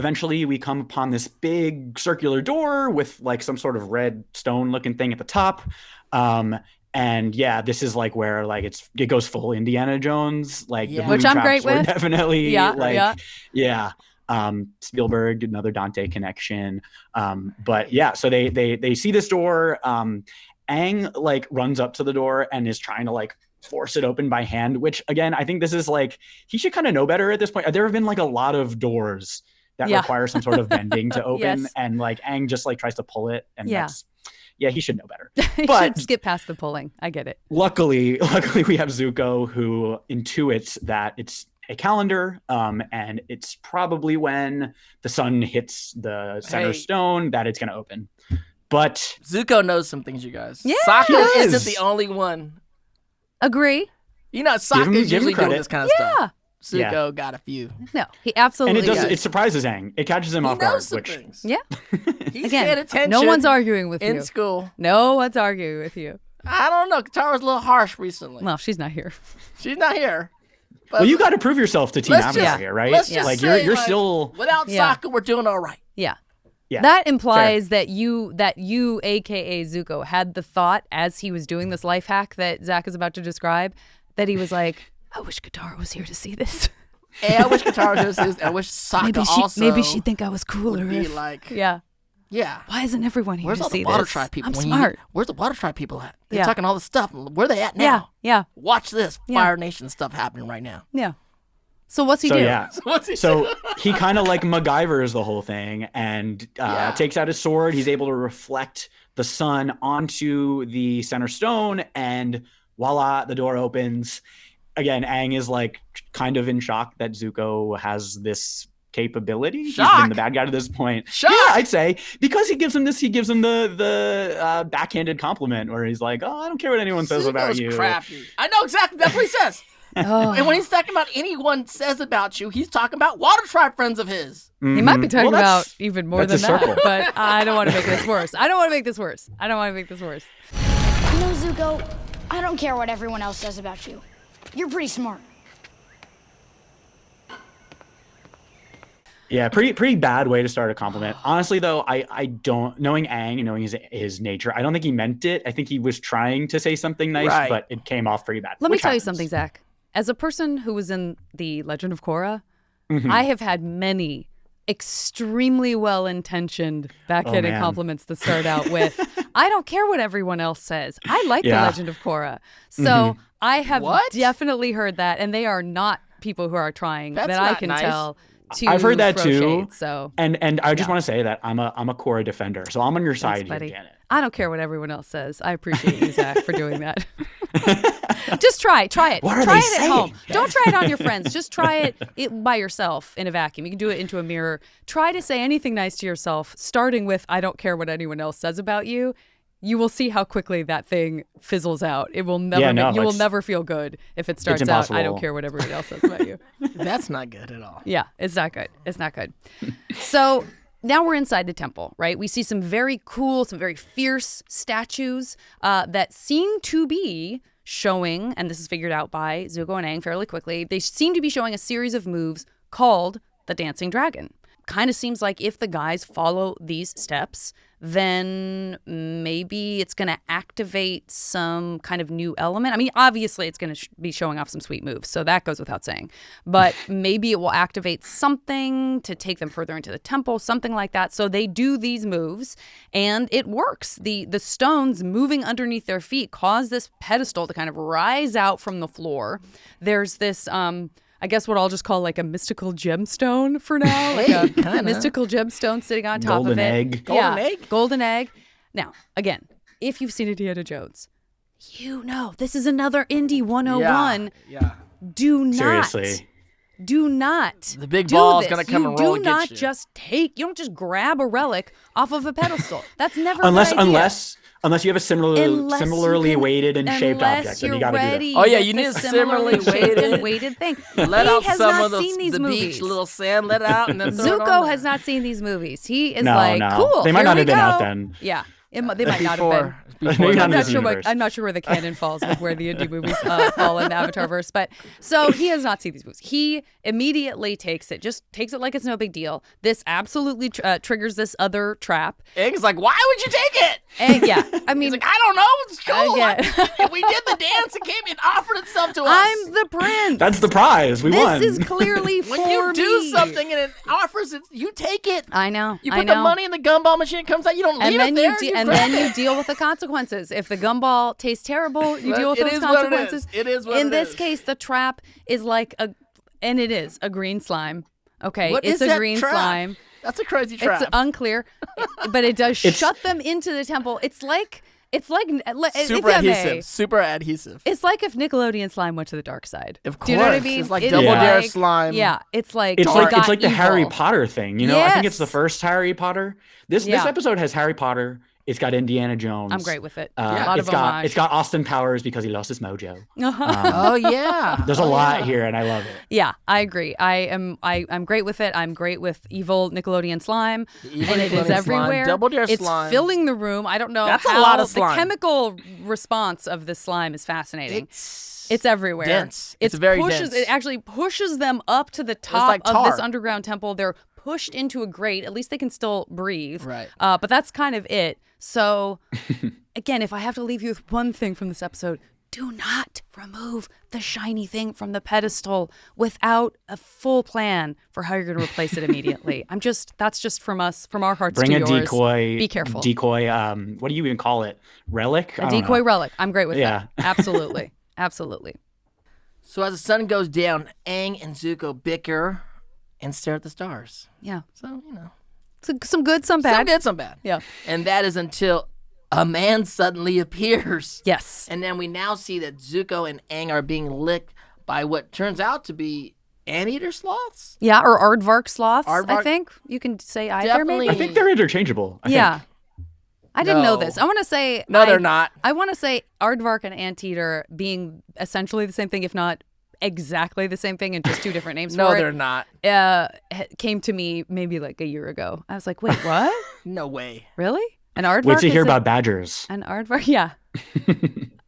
Eventually, we come upon this big circular door with like some sort of red stone looking thing at the top. And yeah, this is like where like it goes full Indiana Jones, like the which I'm great with. Definitely, Spielberg, another Dante connection. But yeah, so they see this door. Aang like runs up to the door and is trying to like force it open by hand, which again, I think this is like he should kind of know better at this point. There have been like a lot of doors that require some sort of bending to open, and like Aang just like tries to pull it, and he should know better. But should skip past the pulling. I get it. Luckily we have Zuko who intuits that it's a calendar, and it's probably when the sun hits the center stone that it's going to open. But Zuko knows some things, you guys. Yeah, Sokka isn't the only one. Agree. You know, Sokka's usually doing this kind of stuff. Zuko got a few. No, he absolutely does. It surprises Aang. It catches him off guard. Things. Yeah. He's paying attention. No one's arguing with you. In school. No one's arguing with you. I don't know. Katara's a little harsh recently. Well, she's not here. She's not here. Well, you got to prove yourself to Team Avatar here, right? Like you're still without Sokka, we're doing all right. Yeah. Yeah, that implies that you, aka Zuko, had the thought as he was doing this life hack that Zach is about to describe, that he was like, I wish Katara was here to see this. Hey, I wish Katara was here to see this. I wish Sokka maybe she'd think I was cooler. Would be like, yeah. Why isn't everyone here to see this? Where's all the Water Tribe people? I'm smart. Where's the Water Tribe people at? They're talking all this stuff. Where are they at now? Yeah. Watch this Fire Nation stuff happening right now. Yeah. So what's he do? Yeah. So he kind of like MacGyvers the whole thing and takes out his sword. He's able to reflect the sun onto the center stone, and voila, the door opens. Again, Aang is like kind of in shock that Zuko has this capability. Shock. He's been the bad guy to this point. Shock. Yeah, I'd say, because he gives him the backhanded compliment where he's like, "Oh, I don't care what anyone says about you." Crafty. I know exactly. That's what he says. And when he's talking about anyone says about you, he's talking about Water Tribe friends of his. Mm-hmm. He might be talking about even more than that, but I don't want to make this worse. You know, Zuko, I don't care what everyone else says about you. You're pretty smart. Yeah, pretty bad way to start a compliment. Honestly, though, I don't, knowing Aang and knowing his nature, I don't think he meant it. I think he was trying to say something nice, but it came off pretty bad. Let me tell you something, Zach. As a person who was in the Legend of Korra, I have had many extremely well-intentioned backhanded compliments that start out with, I don't care what everyone else says. I like the Legend of Korra. So I have definitely heard that, and they are not people who are trying that I can tell. I've heard that too. Shade, so and I just want to say that I'm a Korra defender, so I'm on your side here, Janet. I don't care what everyone else says. I appreciate you, Zach, for doing that. Just try it. Try it at home. Don't try it on your friends. Just try it by yourself in a vacuum. You can do it into a mirror. Try to say anything nice to yourself, starting with I don't care what anyone else says about you. You will see how quickly that thing fizzles out. It will never. You will never feel good if it starts out. I don't care what everybody else says about you. That's not good at all. Yeah, it's not good. It's not good. So now we're inside the temple, right? We see some very cool, some very fierce statues that seem to be showing, and this is figured out by Zuko and Aang fairly quickly. They seem to be showing a series of moves called the Dancing Dragon. Kind of seems like if the guys follow these steps, then maybe it's going to activate some kind of new element. I mean, obviously it's going to be showing off some sweet moves, so that goes without saying. But maybe it will activate something to take them further into the temple, something like that. So they do these moves, and it works. The stones moving underneath their feet cause this pedestal to kind of rise out from the floor. There's this I guess what I'll just call like a mystical gemstone for now. Like a mystical gemstone sitting on top of it. Golden egg. Now, again, if you've seen Indiana Jones, you know this is another Indy 101. Yeah. Do not. Seriously. Do not. The big ball is going to come and roll and get you. You don't just grab a relic off of a pedestal. That's never Unless you have a similarly weighted and shaped object, then you got to do that. Oh yeah, you need a similarly weighted thing. Let out some of the beach, little sand, let it out, and then throw it on Zuko there. has not seen these movies. He is no. cool. They might not have been go. out then. Yeah. They might not have been. Maybe not in this I'm universe. not sure where the canon falls with where the indie movies fall in the Avatarverse. But so he has not seen these movies. He immediately takes it like it's no big deal. This absolutely triggers this other trap. Aang's like, why would you take it? And yeah, I mean, He's like, I don't know. It's cool. yeah. We did the dance. It came and offered itself to us. I'm the prince. That's the prize. We won. This is clearly for when you do me. something and it offers it, you take it. I know. You put the money in the gumball machine. It comes out. You don't leave it there. Then you deal with the consequences. If the gumball tastes terrible, you deal with those consequences. It is what it is. In this case, the trap is like a green slime. Okay, What it's is a that green trap? slime. That's a crazy trap. It's unclear, but it does shut them into the temple. It's like super adhesive. Super adhesive. It's like if Nickelodeon slime went to the dark side. Of course. Do you know what I mean? It's like It Double is Dare like- slime. Yeah, it's like It's it got like the evil. Harry Potter thing, you know. I think it's the Yes. first Harry Potter. This episode has Harry Potter. It's got Indiana Jones. I'm great with it. A lot It's of got homage. it's got Austin Powers because he lost his mojo. Oh yeah. There's a lot here, and I love it. Yeah, I agree. I'm great with it. I'm great with evil Nickelodeon slime, Evil and it is Nickelodeon slime, everywhere. Double Dare it's slime. filling the room. I don't know That's a how lot of the slime. chemical response of the slime is fascinating. It's everywhere. dense. It's very pushes, dense. It actually pushes them up to the top like of this tar. underground temple. They're pushed into a grate. At least they can still breathe. Right. But that's kind of it. So, again, if I have to leave you with one thing from this episode, do not remove the shiny thing from the pedestal without a full plan for how you're going to replace it immediately. That's just from us, from our hearts Bring to a yours. decoy. Be careful. Decoy. What do you even call it? Relic. A decoy relic. I'm great with Yeah. that. Absolutely. Absolutely. So as the sun goes down, Aang and Zuko bicker and stare at the stars. Yeah. So, you know. So, some good, some bad. Some good, some bad. Yeah. And that is until a man suddenly appears. Yes. And then we now see that Zuko and Aang are being licked by what turns out to be anteater sloths. Yeah, or aardvark sloths, I Aardvark- think. You can say either, Definitely. maybe. I think they're interchangeable. I Yeah. think. I didn't know No. this. I want to say... No, they're not. I want to say aardvark and anteater being essentially the same thing, if not exactly the same thing, and just two different names No, for they're it. not. Came to me maybe like a year ago. I was like, wait, what? No way. Really? An aardvark Wait to hear is about badgers. An aardvark? Yeah.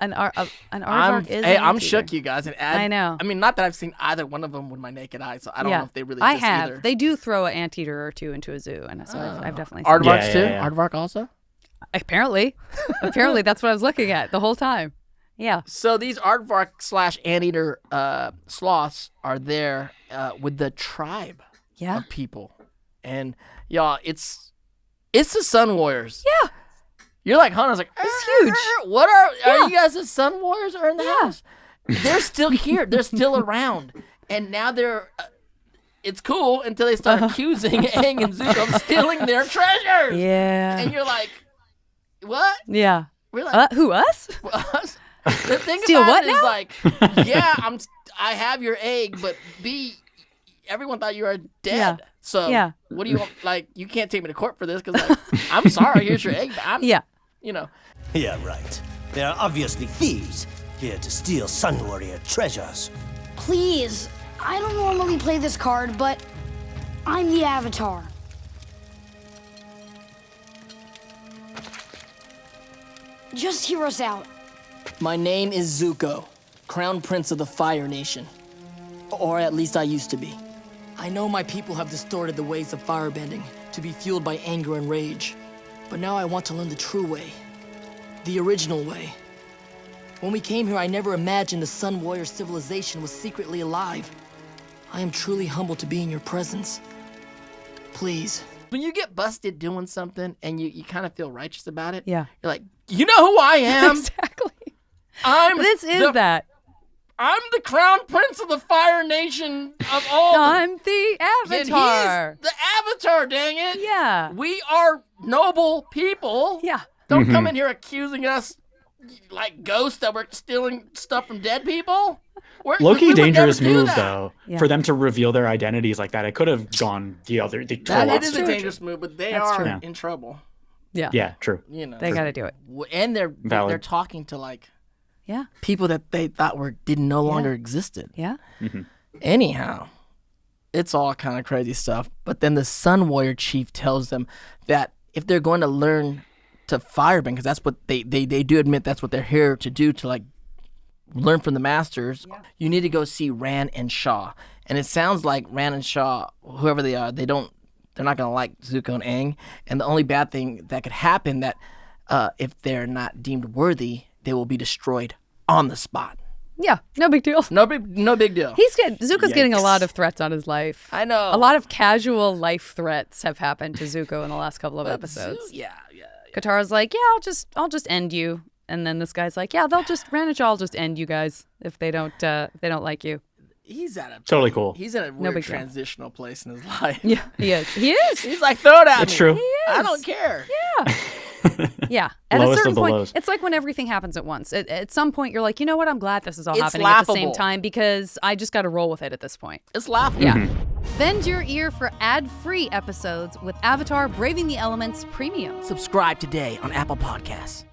an aardvark is an I'm anteater. shook, you guys. And I know. I mean, not that I've seen either one of them with my naked eye, so I don't know if they really I exist have. either. They do throw an anteater or two into a zoo, and so I've definitely seen Aardvarks Yeah, too? yeah, yeah. Aardvark also? Apparently. Apparently, that's what I was looking at the whole time. Yeah. So these aardvark / anteater sloths are there with the tribe Yeah. of people. And y'all, it's the Sun Warriors. Yeah. You're like, Hannah's like, It's huge. What are Yeah. you guys the Sun Warriors are in the house? They're still here. They're still around. And now they're it's cool until they start accusing Aang and Zuko of stealing their treasures. Yeah. And you're like, what? Yeah. We're like, Who, us? us? The thing Steal about what it is now? like, yeah, I have your egg, but B, everyone thought you were dead. Yeah. So Yeah. what do you want? Like, you can't take me to court for this because like, I'm sorry, here's your egg. But I'm, Yeah. you know, Yeah, right. They are obviously thieves, here to steal Sun Warrior treasures. Please, I don't normally play this card, but I'm the Avatar. Just hear us out. My name is Zuko, Crown Prince of the Fire Nation. Or at least I used to be. I know my people have distorted the ways of firebending to be fueled by anger and rage. But now I want to learn the true way. The original way. When we came here, I never imagined the Sun Warrior civilization was secretly alive. I am truly humbled to be in your presence. Please. when you get busted doing something and you kind of feel righteous about it, Yeah. you're like, you know who I am? Exactly. I'm that. I'm the crown prince of the Fire Nation of all. I'm the And Avatar. he's the Avatar, dang it. Yeah. We are noble people. Yeah. Don't come in here accusing us like ghosts that we're stealing stuff from dead people. Low-key we would dangerous never do move, that. though, Yeah. for them to reveal their identities like that. It could have gone the other. The That total it is a opposite. dangerous move, but they That's are true. Yeah. in trouble. Yeah. Yeah, true. You know, They got to do it. and they're Valid. talking to like Yeah. people that they thought didn't no longer existed. Yeah. Anyhow, it's all kind of crazy stuff. But then the Sun Warrior chief tells them that if they're going to learn to Firebending, because that's what they do admit that's what they're here to do, to like learn from the masters. Yeah. You need to go see Ran and Shaw. And it sounds like Ran and Shaw, whoever they are, they're not gonna like Zuko and Aang. And the only bad thing that could happen that if they're not deemed worthy, they will be destroyed on the spot. Yeah, no big deal. No big deal. Zuko's getting a lot of threats on his life. I know. A lot of casual life threats have happened to Zuko in the last couple of episodes. Yeah. Katara's like, yeah, I'll just end you. And then this guy's like, yeah, Ran and Shaw will just end you guys if they don't like you. He's at a totally cool. He's at a weird transitional place in his life. Yeah, he is. He's like, throw it at me. It's true. He is. I don't care. Yeah. Yeah. At Lowest a certain of the point, lows. it's like when everything happens at once. At some point, you're like, you know what? I'm glad this is all It's happening laughable. at the same time because I just got to roll with it at this point. It's laughable. Yeah. Bend your ear for ad-free episodes with Avatar Braving the Elements Premium. Subscribe today on Apple Podcasts.